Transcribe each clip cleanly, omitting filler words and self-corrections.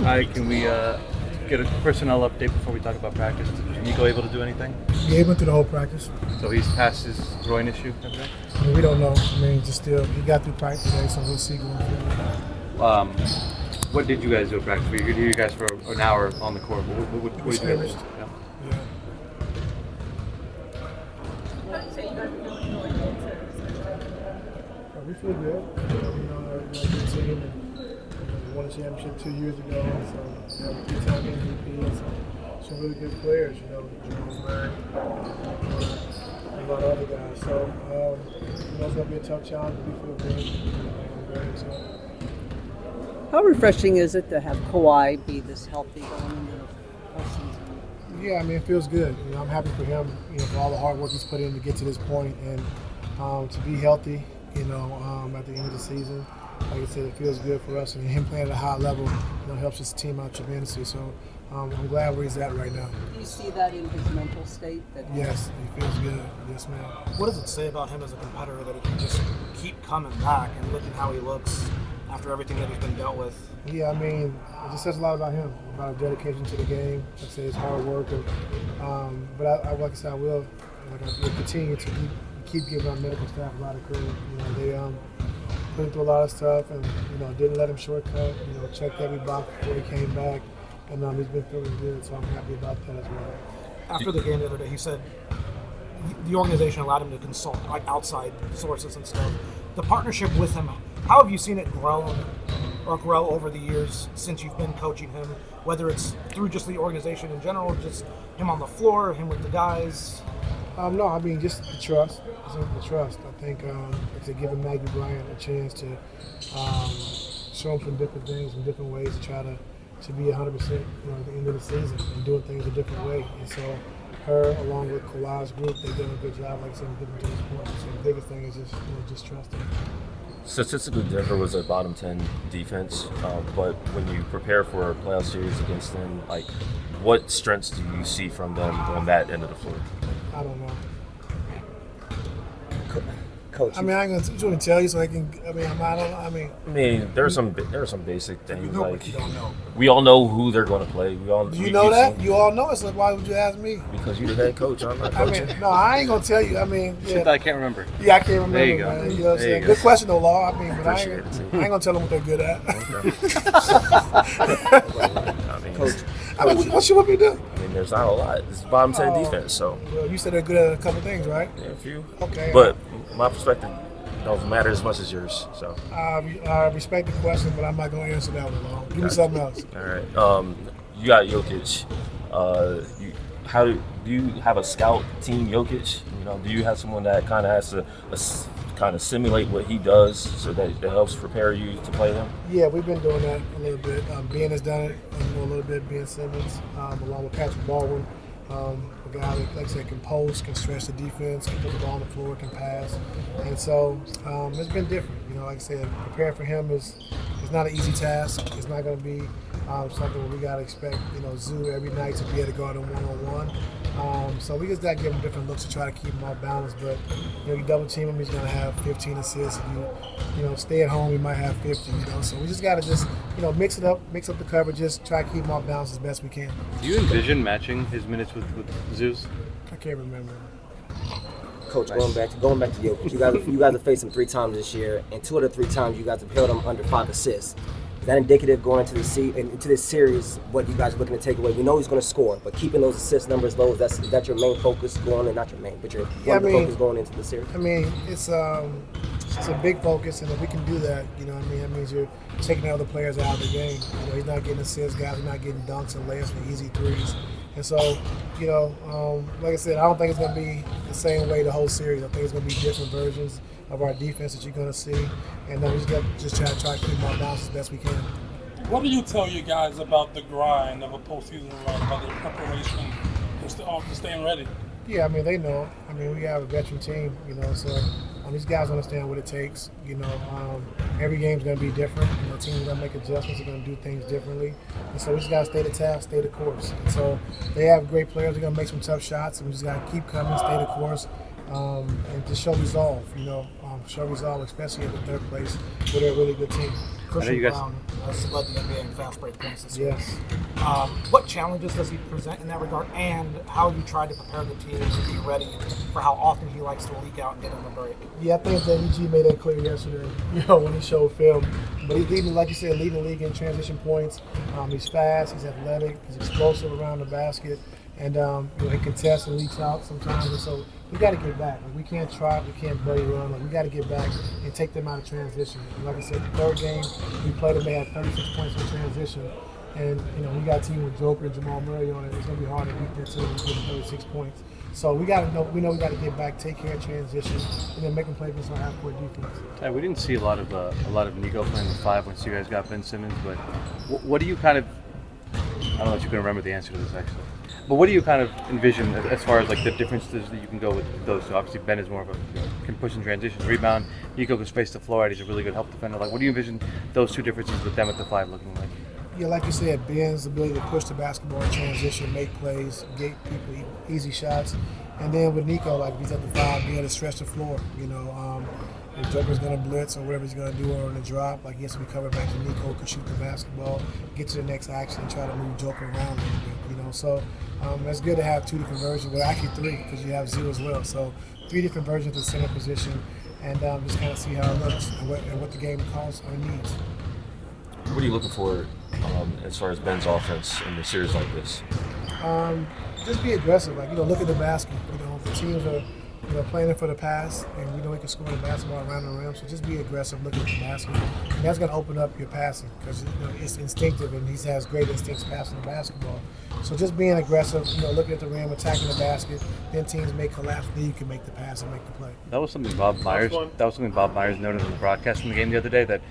Hi, can we get a personnel update before we talk about practice? Is Nico able to do anything? Yeah, he went through the whole practice. So he's past his groin issue, everything? I mean, we don't know. I mean, just still, he got through practice today, so we'll see going forward. What did you guys do at practice? We could hear you guys for an hour on the court. What did you guys do? Yeah. We feel good. We're a good team, and we won a championship 2 years ago. So, we have a three-time MVP, and some really good players. Jamal Murray, and a lot of other guys. So, it's gonna be a tough challenge. We feel good. I'm very excited. How refreshing is it to have Kawhi be this healthy going into the postseason? Yeah, I mean, it feels good. I'm happy for him, for all the hard work he's put in to get to this point, and to be healthy, at the end of the season. Like I said, it feels good for us, and him playing at a high level, helps his team out tremendously. So I'm glad where he's at right now. Do you see that in his mental state? Yes, he feels good. Yes, ma'am. What does it say about him as a competitor that he can just keep coming back and look at how he looks after everything that he's been dealt with? Yeah, I mean, it just says a lot about him, about his dedication to the game. Like I say, his hard work. But like I said, I will continue to keep giving our medical staff a lot of credit. They put him through a lot of stuff, and didn't let him shortcut. Checked every box before he came back, and he's been feeling good. So I'm happy about that as well. After the game the other day, he said the organization allowed him to consult outside sources and stuff. The partnership with him, how have you seen it grow over the years since you've been coaching him? Whether it's through just the organization in general, just him on the floor, him with the guys. No, I mean just the trust. The trust. I think to giving Maggie Bryant a chance to show him some different things in different ways to try to be 100%, at the end of the season and doing things a different way. And so her, along with Kawhi's group, they've done a good job, like I said, getting to this point. So the biggest thing is just trusting. Statistically, Denver was a bottom 10 defense, but when you prepare for a playoff series against them, what strengths do you see from them on that end of the floor? I don't know. Coach, I mean, I ain't gonna tell you, so I can. I mean, there are some basic things You know what you don't know. we all know who they're going to play. You know that? You all know it. So why would you ask me? Because you're the head coach. I'm not I coaching. mean, no, I ain't gonna tell you. I mean, Shit, I can't remember. Yeah, I can't remember. There you go. Man. You know what I'm There saying? you Good go. question, though, Law. I mean, but I Appreciate ain't it. gonna tell them what they're good at. Coach, I mean, what you want me to do? I mean, there's not a lot. It's bottom 10 defense, so Well, you said they're good at a couple things, right? yeah, a few. Okay. But my perspective don't matter as much as yours. So I respect the question, but I'm not gonna answer that one, Law. Give me something else. all right. You got Jokic. Do you have a scout team Jokic? Do you have someone that kind of has to kind of simulate what he does so that it helps prepare you to play him? Yeah, we've been doing that a little bit. Ben has done it a little bit. Ben Simmons, along with Patrick Baldwin, a guy that, like I said, can post, can stretch the defense, can put the ball on the floor, can pass, and so it's been different. Like I said, preparing for him is not an easy task. It's not going to be something where we got to expect Zoo every night to be able to guard him one-on-one. So we just got to give him different looks to try to keep him off balance. But you double team him, he's going to have 15 assists. If you stay at home, he might have 50. So we just got to mix it up, mix up the coverage, just try to keep him off balance as best we can. Do you envision matching his minutes with Zeus? I can't remember. Coach, going back to Jokic, you guys have faced him 3 times this year, and 2 of the 3 times you guys have held him under 5 assists. Is that indicative going into this series? What you guys are looking to take away? We know he's going to score, but keeping those assist numbers low, is that your main focus going, and not your main, but your focus going into the series? I mean, it's a big focus, and if we can do that, that means you're taking the other players out of the game. He's not getting assists, guys are not getting dunks and layups and easy threes. And so, like I said, I don't think it's going to be the same way the whole series. I think it's going to be different versions of our defense that you're going to see. And then we just got to try to keep them off balance as best we can. What do you tell you guys about the grind of a postseason run, about the preparation, just staying ready? Yeah, I mean, they know. I mean, we have a veteran team, so these guys understand what it takes. Every game's going to be different. Teams are going to make adjustments. They're going to do things differently. And so we just got to stay the task, stay the course. And so they have great players. They're going to make some tough shots, and we just got to keep coming, stay the course, and just show resolve. show resolve, especially in the third place, with a really good team. Christian you guys- Brown has led the NBA in fast break points this year. Yes. What challenges does he present in that regard, and how have you tried to prepare the team to be ready for how often he likes to leak out and get in the break? Yeah, I think that EG made that clear yesterday, when he showed film. But he's leading, like you said, leading the league in transition points. He's fast, he's athletic, he's explosive around the basket, and he contests and leaks out sometimes. And so we got to get back. Like, we can't try, we can't buddy run. Like, we got to get back and take them out of transition. And like I said, the third game we played them, they had 36 points in transition. And we got a team with Joker and Jamal Murray on it. It's gonna be hard to beat that team with 36 points. So we know we got to get back, take care of transition, and then make them play against our half-court defense. We didn't see a lot of Nico playing the 5 once you guys got Ben Simmons, but what do you kind of? I don't know if you can remember the answer to this actually, but what do you kind of envision as far as like the differences that you can go with those two? Obviously, Ben is more of a can push in transition, rebound. Nico can space the floor out. He's a really good help defender. Like, what do you envision those two differences with them at the 5 looking like? Yeah, like you said, Ben's ability to push the basketball in transition, make plays, get people easy shots. And then with Nico, like he's at the 5, being able to stretch the floor. If Joker's going to blitz or whatever he's going to do on the drop, like he has to be covered back to Nico, can shoot the basketball, get to the next action, and try to move Joker around a little bit. So it's good to have 2 different versions, well actually 3, because you have 0 as well. So 3 different versions of the center position, and just kind of see how it looks and what the game calls or needs. What are you looking for as far as Ben's offense in a series like this? Just be aggressive. Like, look at the basket. The teams are, playing for the pass, and we know he can score the basketball around the rim. So just be aggressive, look at the basket, and that's going to open up your passing because it's instinctive, and he has great instincts passing the basketball. So just being aggressive, looking at the rim, attacking the basket. Then teams may collapse. Then you can make the pass and make the play. That was something Bob Myers noted in the broadcast from the game the other day, that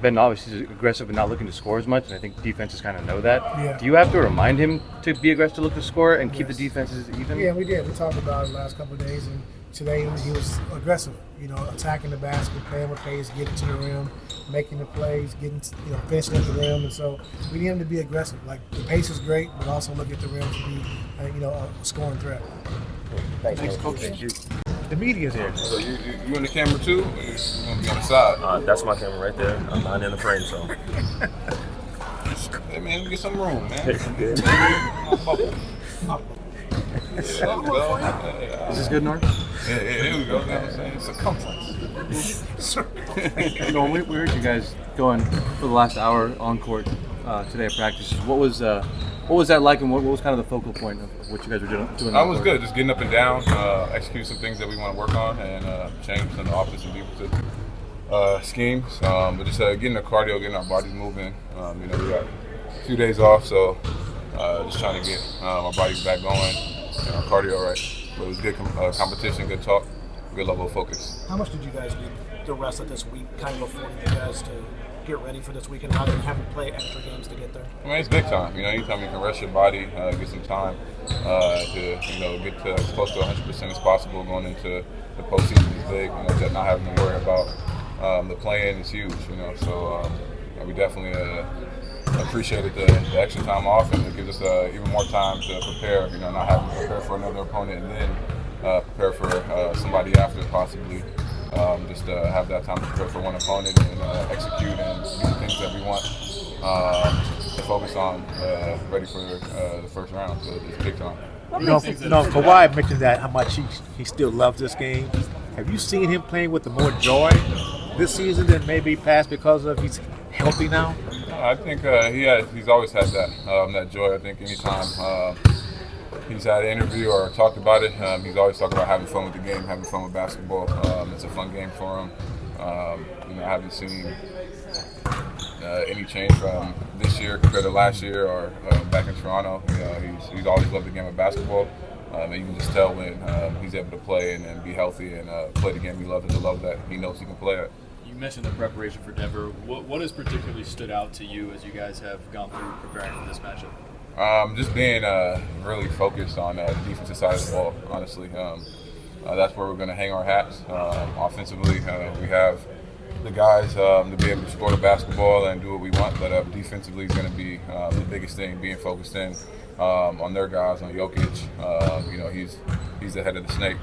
Ben obviously is aggressive and not looking to score as much, and I think defenses kind of know that. Yeah. Do you have to remind him to be aggressive, to look to score, and keep the defenses even? Yeah, we did. We talked about it the last couple of days, and today he was aggressive. Attacking the basket, playing with pace, getting to the rim, making the plays, getting finishing at the rim, and so we need him to be aggressive. Like, the pace is great, but also look at the rim to be a scoring threat. Thanks, Coach. Thank you. The media's here. So you in the camera too, or you gonna be on the side? That's my camera right there. I'm not in the frame, so. Hey man, get some room, man. Good. Is this good, Norm? Yeah, here we go. You know what I'm saying? Circumference. Norm, we heard you guys going for the last hour on court today at practice. What was that like, and what was kind of the focal point of what you guys were doing? I was good, just getting up and down, execute some things that we want to work on, and change some of the offense and defensive schemes. But just getting the cardio, getting our bodies moving. We got a few days off, so just trying to get our bodies back going and our cardio right. But it was good competition, good talk, good level of focus. How much did you guys need the rest of this week kind of affording you guys to get ready for this weekend rather than having to play extra games to get there? I mean, it's big time. Anytime you can rest your body, get some time to get to as close to 100% as possible going into the postseason is big. Not having to worry about the play-in is huge. So we definitely appreciated the extra time off, and it gives us even more time to prepare. Not having to prepare for another opponent and then prepare for somebody after possibly. Just have that time to prepare for one opponent and execute and do the things that we want to focus on, ready for the first round. So it's big time. Kawhi mentioned that how much he still loves this game. Have you seen him playing with the more joy this season than maybe past because of he's healthy now? I think he's always had that joy. I think anytime he's had an interview or talked about it, he's always talked about having fun with the game, having fun with basketball. It's a fun game for him. I haven't seen any change from this year compared to last year or back in Toronto. He's always loved the game of basketball. And you can just tell when he's able to play and be healthy and play the game he loves and the love that he knows he can play at. You mentioned the preparation for Denver. What has particularly stood out to you as you guys have gone through preparing for this matchup? Just being really focused on the defensive side of the ball, honestly. That's where we're going to hang our hats. Offensively, we have the guys to be able to score the basketball and do what we want, but defensively is going to be the biggest thing, being focused in on their guys, on Jokic. He's the head of the snake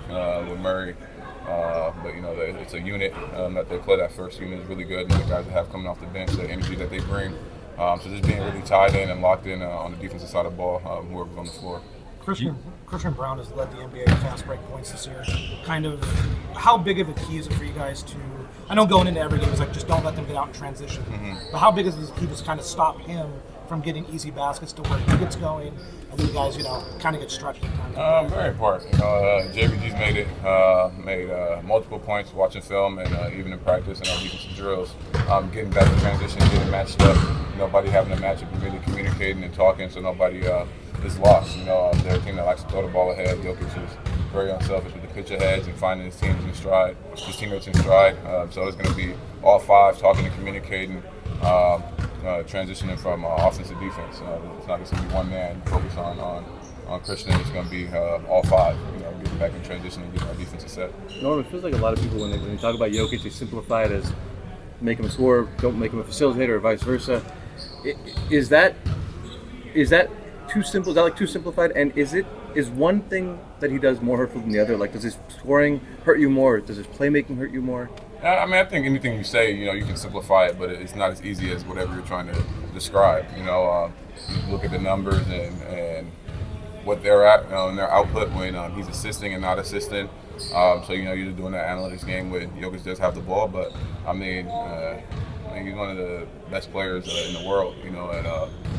with Murray. But it's a unit that they play. That first unit is really good, and the guys that have coming off the bench, the energy that they bring. So just being really tied in and locked in on the defensive side of the ball, whoever's on the floor. Christian Brown has led the NBA in fast break points this year. Kind of, how big of a key is it for you guys to? I know going into every game is like just don't let them get out in transition. But how big is it a key to kind of stop him from getting easy baskets to where he gets going, and then you guys, kind of get stretched? Very important. JBG's made multiple points watching film and even in practice and our defensive drills. Getting back in transition, getting matched up. Nobody having a matchup, really communicating and talking, so nobody is lost. They're a team that likes to throw the ball ahead. Jokic is very unselfish with the pitch aheads and finding his teammates in stride. So it's going to be all five talking and communicating. Transitioning from offense to defense. It's not just going to be one man focused on Christian. It's going to be all five. Getting back in transition and getting our defensive set. Norman, it feels like a lot of people when they talk about Jokic, they simplify it as make him a scorer, don't make him a facilitator, or vice versa. Is that too simple? Is that like too simplified? And is one thing that he does more hurtful than the other? Like, does his scoring hurt you more? Does his playmaking hurt you more? I think anything you say, you can simplify it, but it's not as easy as whatever you're trying to describe. You look at the numbers and what they're at and their output when he's assisting and not assisting. So you're just doing that analytics game with Jokic does have the ball, but he's one of the best players in the world. And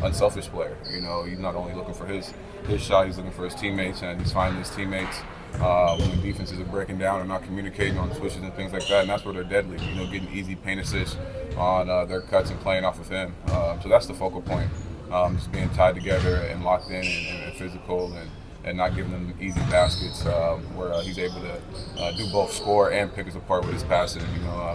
unselfish player. He's not only looking for his shot, he's looking for his teammates, and he's finding his teammates. When the defenses are breaking down and not communicating on switches and things like that, and that's where they're deadly. Getting easy paint assists on their cuts and playing off of him. So that's the focal point. Just being tied together and locked in and physical and not giving them easy baskets where he's able to do both score and pick us apart with his passing.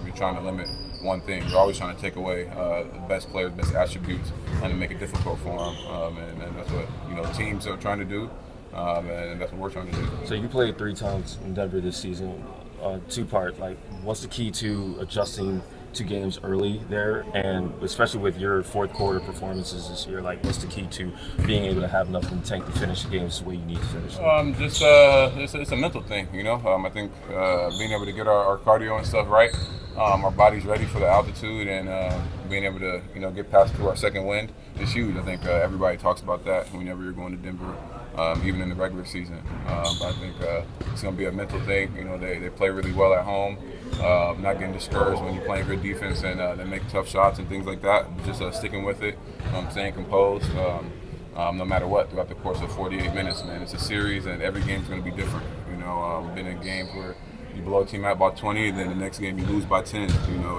You're trying to limit one thing. You're always trying to take away the best player's best attributes and to make it difficult for him. And that's what teams are trying to do. And that's what we're trying to do. So you played 3 times in Denver this season, 2-part. Like, what's the key to adjusting to games early there, and especially with your fourth quarter performances this year? Like, what's the key to being able to have enough in the tank to finish the games the way you need to finish them? It's a mental thing, I think being able to get our cardio and stuff right, our body's ready for the altitude, and being able to get past through our second wind is huge. I think everybody talks about that whenever you're going to Denver. Even in the regular season. But I think it's going to be a mental thing. They play really well at home, not getting discouraged when you're playing good defense and they make tough shots and things like that. Just sticking with it, staying composed, no matter what, throughout the course of 48 minutes, man. It's a series, and every game's going to be different. We've been in games where you blow a team out by 20, and then the next game you lose by 10.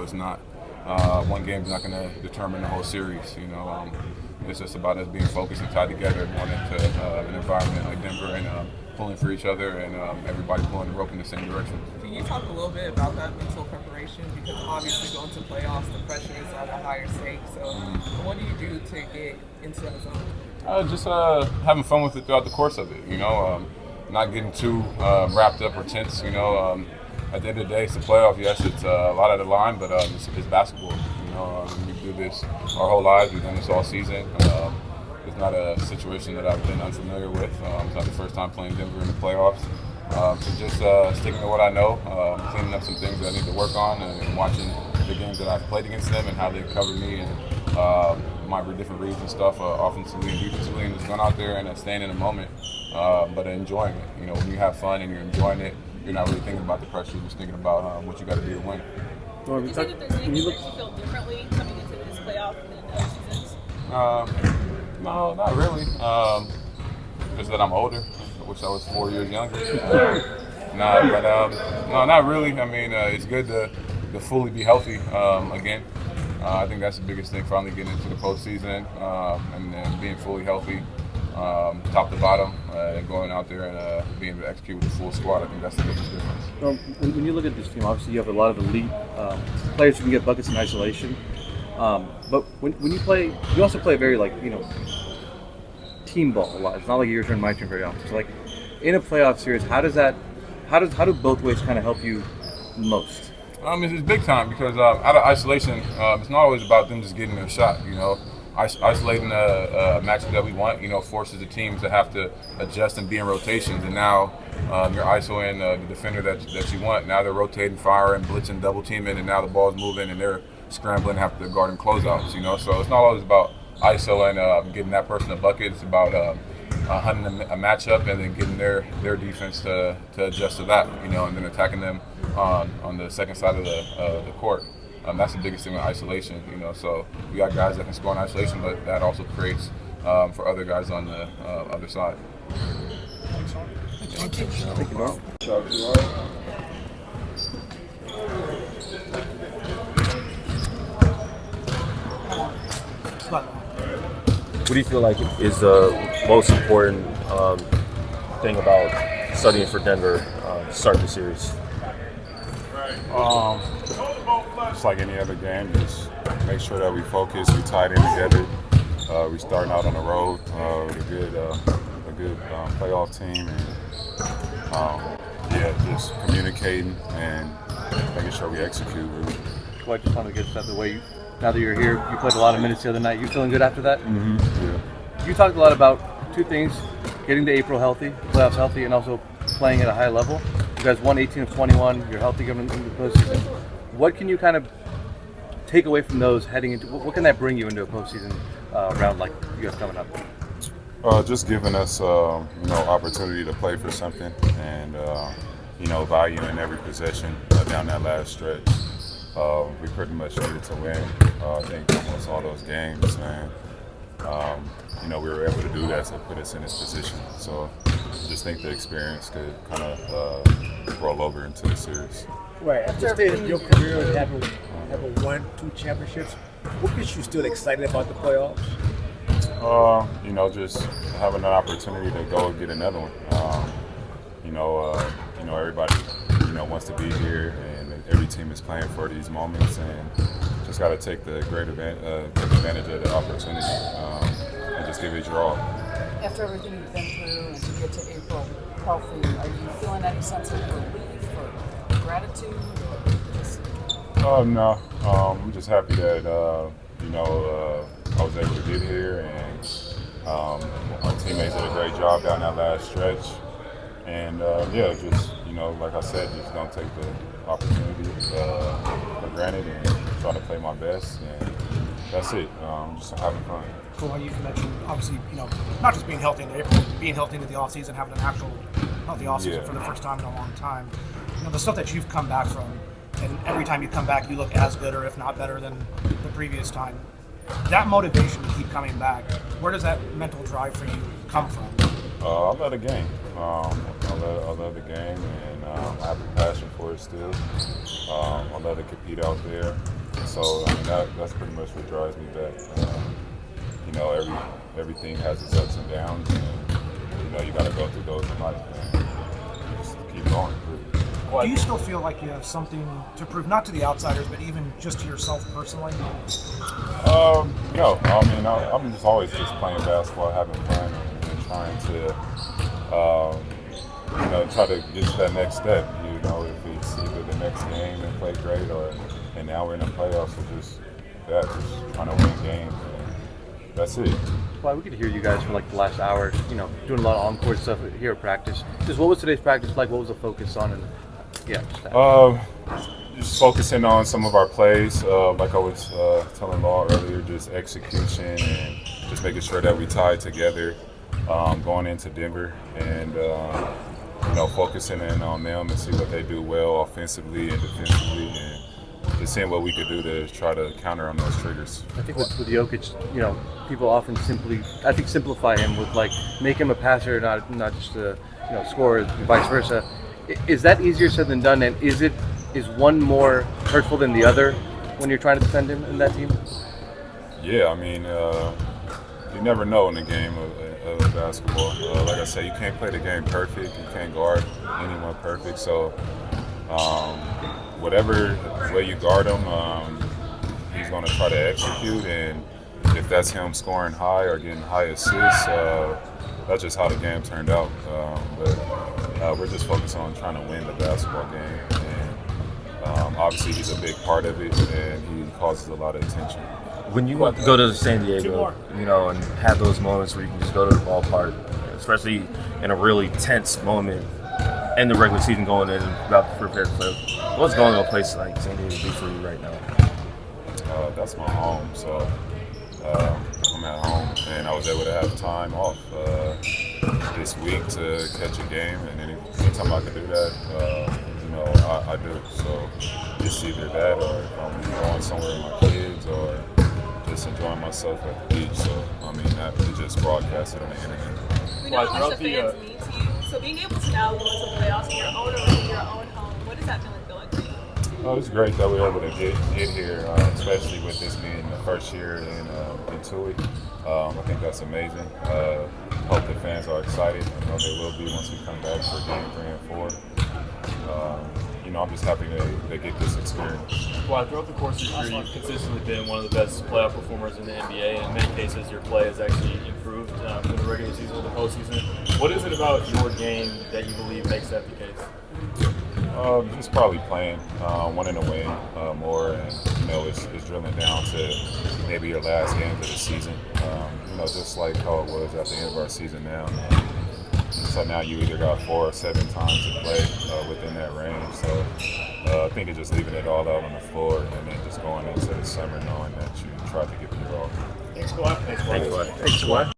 It's not one game's not going to determine the whole series. It's just about us being focused and tied together, going into an environment like Denver and pulling for each other and everybody pulling the rope in the same direction. Can you talk a little bit about that mental preparation? Because obviously going to playoffs, the pressure is at a higher stake. So what do you do to get into that zone? Just having fun with it throughout the course of it, not getting too wrapped up or tense, At the end of the day, it's the playoff. Yes, it's a lot of the line, but it's basketball. We do this our whole lives. We've done this all season. It's not a situation that I've been unfamiliar with. It's not the first time playing Denver in the playoffs. So just sticking to what I know, cleaning up some things that I need to work on, and watching the games that I've played against them and how they've covered me and my different reads and stuff, offensively and defensively, and just going out there and staying in the moment, but enjoying it. When you have fun and you're enjoying it, you're not really thinking about the pressure. You're just thinking about what you got to do to win. Do you think that there's anything that you feel differently coming into this playoff than other seasons? No, not really. Just that I'm older. I wish I was 4 years younger. No, not really. I mean, it's good to fully be healthy again. I think that's the biggest thing, finally getting into the postseason and being fully healthy, top to bottom, and going out there and being able to execute with the full squad. I think that's the biggest difference. When you look at this team, obviously you have a lot of elite players who can get buckets in isolation. But when you play, you also play very team ball a lot. It's not like your turn, my turn very often. So in a playoff series, how do both ways kind of help you most? It's big time because out of isolation, it's not always about them just getting their shot. isolating a matchup that we want, forces the teams to have to adjust and be in rotations. And now you're isolating the defender that you want. Now they're rotating, firing, blitzing, double teaming, and now the ball's moving and they're scrambling after the guarding closeouts. So it's not always about ISO and getting that person a bucket. It's about hunting a matchup and then getting their defense to adjust to that, and then attacking them on the second side of the court. That's the biggest thing with isolation, So we got guys that can score in isolation, but that also creates for other guys on the other side. Thank you, Norm. What do you feel like is the most important thing about studying for Denver to start the series? Just like any other game, just make sure that we focus, we tied in together. We're starting out on the road with a good playoff team, and just communicating and making sure we execute. Really. Well, I just want to get that the way. Now that you're here, you played a lot of minutes the other night. You feeling good after that? Mm-hmm. Yeah. You talked a lot about two things: getting to April healthy, playoffs healthy, and also playing at a high level. You guys won 18 of 21. You're healthy going into the postseason. What can you kind of take away from those heading into? What can that bring you into a postseason round like you guys coming up? Just giving us, opportunity to play for something, and valuing every possession down that last stretch. We pretty much needed to win. I think almost all those games, and we were able to do that to put us in this position. So I just think the experience could kind of roll over into the series. Right. After the state of your career and having won 2 championships, what gets you still excited about the playoffs? Just having an opportunity to go get another one. Everybody, wants to be here, and every team is playing for these moments, and just got to take the great advantage of the opportunity and just give it your all. After everything you've been through and to get to April healthy, are you feeling any sense of relief or gratitude? No. I'm just happy that I was able to get here, and our teammates did a great job down that last stretch. And like I said, just don't take the opportunity for granted and try to play my best. And that's it. Just having fun. Cool. You mentioned obviously, not just being healthy in April, being healthy into the offseason, having an actual healthy offseason for the first time in a long time. The stuff that you've come back from, and every time you come back, you look as good or if not better than the previous time. That motivation to keep coming back, where does that mental drive for you come from? I love the game. I love the game, and I have a passion for it still. I love to compete out there. So that's pretty much what drives me back. Everything has its ups and downs, and you got to go through those in life and just keep going. Do you still feel like you have something to prove, not to the outsiders, but even just to yourself personally? No. I'm just always just playing basketball, having fun, and trying to, try to get to that next step. If it's either the next game and play great, and now we're in the playoffs, so just trying to win games. And that's it. Well, we could hear you guys for like the last hour, doing a lot of on-court stuff here at practice. Just what was today's practice like? What was the focus on? And just focusing on some of our plays, like I was telling Law earlier, just execution and just making sure that we tied together going into Denver, and focusing in on them and see what they do well offensively and defensively, and just seeing what we could do to try to counter on those triggers. I think with Jokic, people often simplify him with like make him a passer, not just a scorer, and vice versa. Is that easier said than done? And is one more hurtful than the other when you're trying to defend him in that team? Yeah, you never know in the game of basketball. Like I said, you can't play the game perfect. You can't guard anyone perfect. So whatever way you guard him, he's going to try to execute. And if that's him scoring high or getting high assists, that's just how the game turned out. But we're just focused on trying to win the basketball game. And obviously he's a big part of it, and he causes a lot of attention. When you go to San Diego, you know, and have those moments where you can just go to the ballpark, especially in a really tense moment in the regular season going in and about to prepare to play, what's going to a place like San Diego do for you right now? That's my home, so I'm at home, and I was able to have time off this week to catch a game, and anytime I could do that, you know, I do. So it's either that, or if I'm going somewhere with my kids, or just enjoying myself at the beach. So I mean, that we just broadcast it on the internet. We know how much the fans mean to you. So being able to now go to the playoffs in your own arena, your own home, what does that feeling feel like for you? Oh, it's great that we were able to get here, especially with this being the first year in TUI. I think that's amazing. Hope the fans are excited. I know they will be once we come back for game 3 and 4. You know, I'm just happy to get this experience. Well, throughout the course of your career, you've consistently been one of the best playoff performers in the NBA, and in many cases, your play has actually improved from the regular season to the postseason. What is it about your game that you believe makes that the case? Just probably playing, wanting to win more, and you know, it's drilling down to maybe your last games of the season. You know, just like how it was at the end of our season now. So now you either got 4 or 7 times to play within that range. So I think it's just leaving it all out on the floor, and then just going into the summer knowing that you tried to give it your all. Thanks, Kawhi. Thanks, Kawhi.